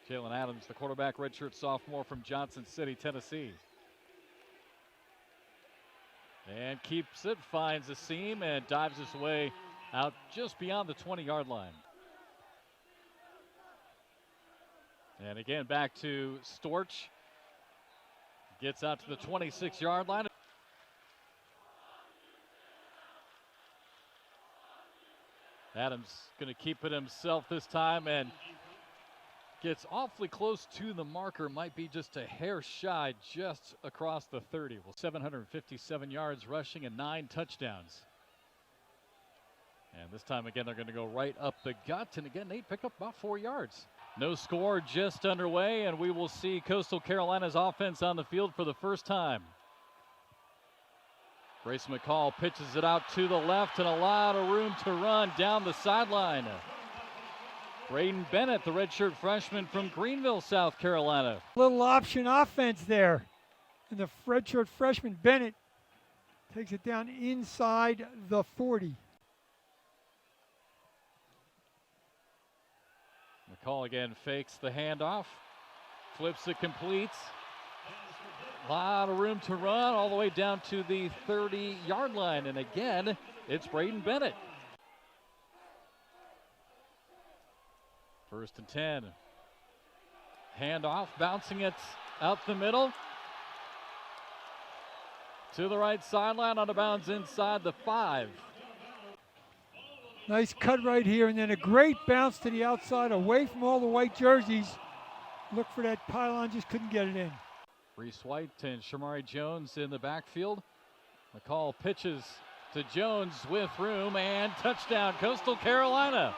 Jalen Adams, the quarterback, redshirt sophomore from Johnson City, Tennessee. And keeps it, finds a seam, and dives his way out just beyond the 20-yard line. And again, back to Storch. Gets out to the 26-yard line. Adams going to keep it himself this time and gets awfully close to the marker. Might be just a hair shy, just across the 30. Well, 757 yards rushing and 9 touchdowns. And this time again, they're going to go right up the gut. And again, Nate picked up about 4 yards. No score just underway, and we will see Coastal Carolina's offense on the field for the first time. Grace McCall pitches it out to the left and a lot of room to run down the sideline. Braden Bennett, the redshirt freshman from Greenville, South Carolina. Little option offense there. And the redshirt freshman Bennett takes it down inside the 40. McCall again fakes the handoff, flips it, completes. A lot of room to run all the way down to the 30-yard line. And again, it's Braden Bennett. 1st and 10. Handoff, bouncing it out the middle. To the right sideline, out of bounds inside the 5. Nice cut right here, and then a great bounce to the outside, away from all the white jerseys. Look for that pylon, just couldn't get it in. Reese White and Shamari Jones in the backfield. McCall pitches to Jones with room, and touchdown, Coastal Carolina.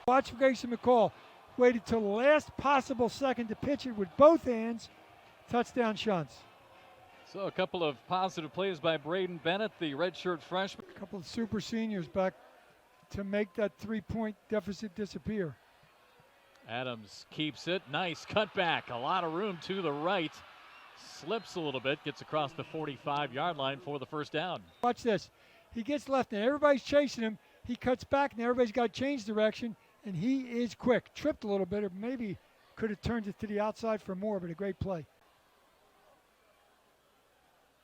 Watch Grayson McCall. Waited till the last possible second to pitch it with both hands. Touchdown Shunts. So a couple of positive plays by Braden Bennett, the redshirt freshman. A couple of super seniors back to make that 3-point deficit disappear. Adams keeps it. Nice cutback. A lot of room to the right. Slips a little bit. Gets across the 45-yard line for the first down. Watch this. He gets left and everybody's chasing him. He cuts back and everybody's got to change direction. And he is quick. Tripped a little bit, or maybe could have turned it to the outside for more, but a great play.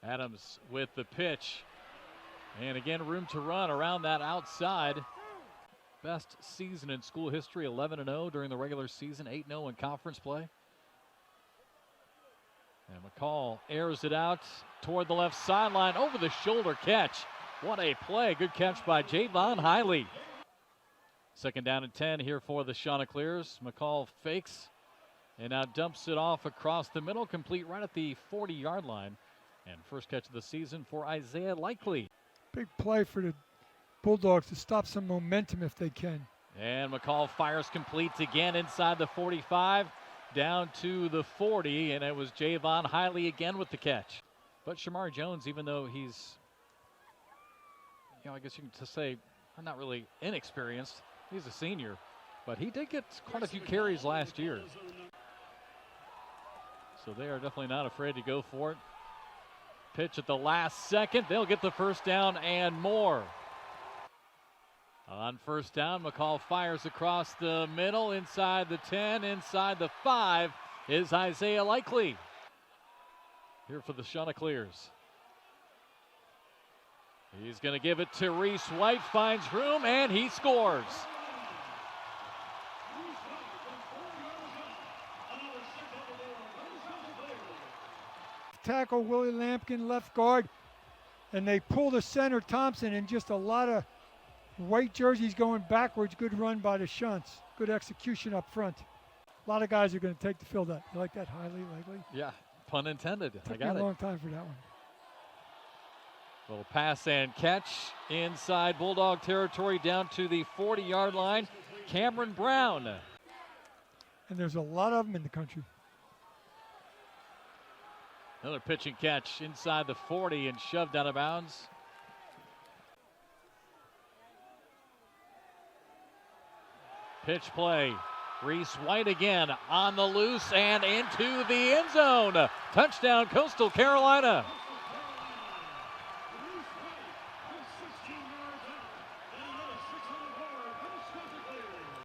Adams with the pitch. And again, room to run around that outside. Best season in school history, 11-0 during the regular season, 8-0 in conference play. And McCall airs it out toward the left sideline, over the shoulder catch. What a play. Good catch by Javon Hiley. 2nd down and 10 here for the Chanticleers. McCall fakes and now dumps it off across the middle, complete right at the 40-yard line. And first catch of the season for Isaiah Likely. Big play for the Bulldogs to stop some momentum if they can. And McCall fires, completes again inside the 45, down to the 40, and it was Javon Hiley again with the catch. But Shamari Jones, even though he's, I guess you can just say, not really inexperienced, he's a senior, but he did get quite a few carries last year. So they are definitely not afraid to go for it. Pitch at the last second. They'll get the first down and more. On first down, McCall fires across the middle, inside the 10, inside the 5 is Isaiah Likely. Here for the Chanticleers. He's going to give it to Reese White, finds room, and he scores. Tackle Willie Lampkin, left guard, and they pull the center Thompson, and just a lot of white jerseys going backwards. Good run by the Shunts. Good execution up front. A lot of guys are going to take the field up. You like that, Hiley, likely? Yeah, pun intended. Took me a long time for that one. Little pass and catch inside Bulldog territory down to the 40-yard line. Cameron Brown. And there's a lot of them in the country. Another pitch and catch inside the 40 and shoved out of bounds. Pitch play. Reese White again on the loose and into the end zone. Touchdown, Coastal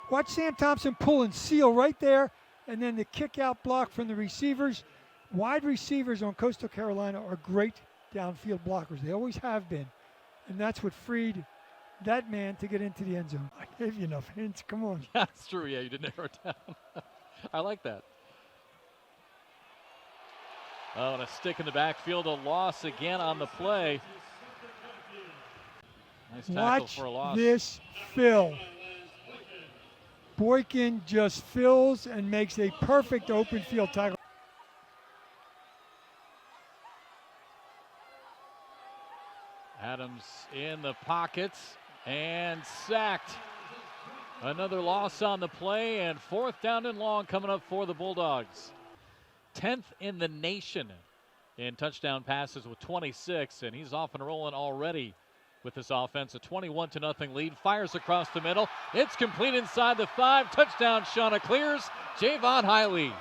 Watch Sam Thompson pull and seal right there, and then the kick out block from the receivers. Wide receivers on Coastal Carolina are great downfield blockers. They always have been. And that's what freed that man to get into the end zone. I gave you enough hints. Come on. That's true. Yeah, you did narrow it down. I like that. Oh, and a stick in the backfield, a loss again on the play. Nice tackle for a loss. Watch this fill. Boykin just fills and makes a perfect open field tackle. Adams in the pockets and sacked. Another loss on the play, and 4th down and long coming up for the Bulldogs. 10th in the nation in touchdown passes with 26, and he's off and rolling already with this offense. A 21-0 lead, fires across the middle. It's complete inside the 5. Touchdown, Chanticleers. Javon Hiley.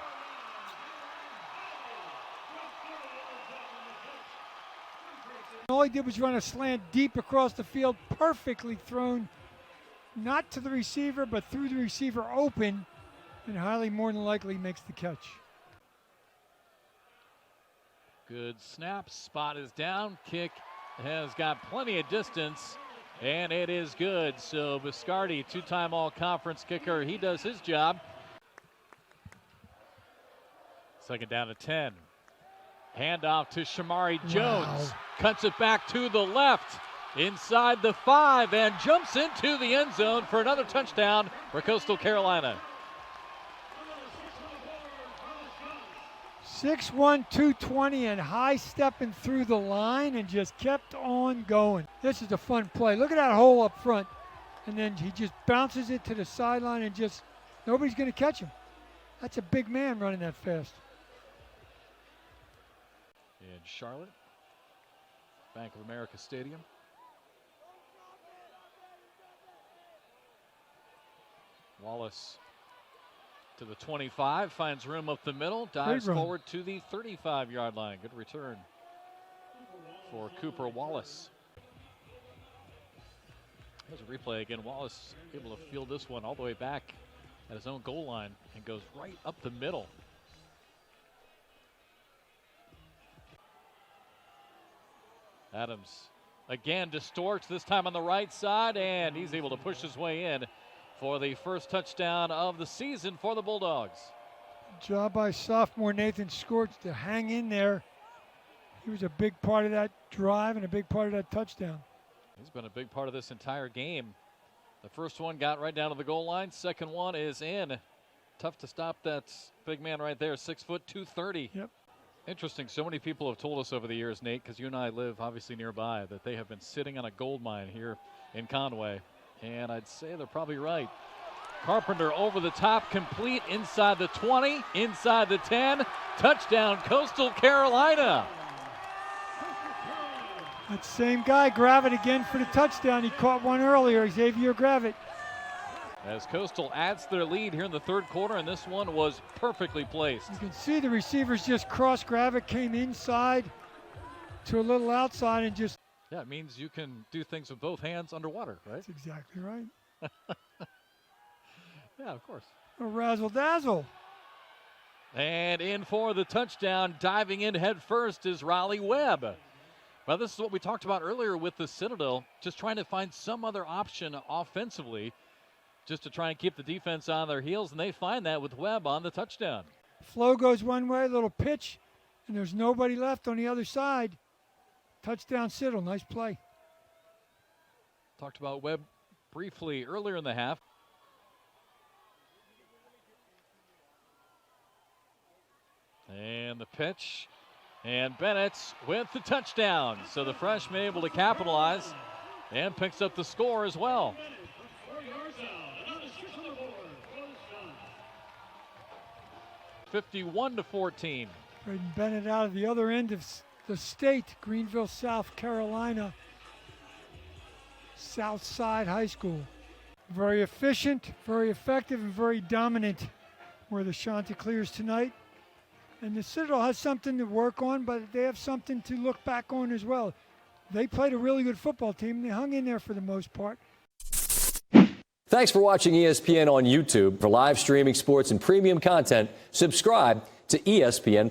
All he did was run a slant deep across the field, perfectly thrown, not to the receiver, but through the receiver open, and Hiley more than likely makes the catch. Good snap, spot is down, kick has got plenty of distance, and it is good. So Biscardi, 2-time all-conference kicker, he does his job. 2nd down to 10. Handoff to Shamari Jones. Wow. Cuts it back to the left, inside the 5, and jumps into the end zone for another touchdown for Coastal Carolina. 6'1", 220, and high stepping through the line and just kept on going. This is a fun play. Look at that hole up front. And then he just bounces it to the sideline and just, nobody's going to catch him. That's a big man running that fast. In Charlotte, Bank of America Stadium. Wallace to the 25, finds room up the middle, dives forward to the 35-yard line. Good return for Cooper Wallace. There's a replay again. Wallace able to field this one all the way back at his own goal line and goes right up the middle. Adams again distorts, this time on the right side, and he's able to push his way in for the first touchdown of the season for the Bulldogs. Good job by sophomore Nathan Scorch to hang in there. He was a big part of that drive and a big part of that touchdown. He's been a big part of this entire game. The first one got right down to the goal line. Second one is in. Tough to stop that big man right there, 6 foot 230. Yep. Interesting. So many people have told us over the years, Nate, because you and I live obviously nearby, that they have been sitting on a gold mine here in Conway. And I'd say they're probably right. Carpenter over the top, complete inside the 20, inside the 10. Touchdown, Coastal Carolina. That same guy, Gravitt again for the touchdown. He caught one earlier, Xavier Gravitt. As Coastal adds their lead here in the third quarter, and this one was perfectly placed. You can see the receivers just cross Gravitt, came inside to a little outside and just. Yeah, it means you can do things with both hands underwater, right? That's exactly right. Yeah, of course. A razzle dazzle. And in for the touchdown, diving in head first is Raleigh Webb. Well, this is what we talked about earlier with the Citadel, just trying to find some other option offensively, just to try and keep the defense on their heels, and they find that with Webb on the touchdown. Flow goes one way, little pitch, and there's nobody left on the other side. Touchdown Citadel, nice play. Talked about Webb briefly earlier in the half. And the pitch, and Bennett with the touchdown. So the freshman able to capitalize and picks up the score as well. (51-14). Braden Bennett out of the other end of the state, Greenville, South Carolina, Southside High School. Very efficient, very effective, and very dominant were the Chanticleers tonight. And the Citadel has something to work on, but they have something to look back on as well. They played a really good football team. They hung in there for the most part. Thanks for watching ESPN on YouTube. For live streaming sports and premium content, subscribe to ESPN+.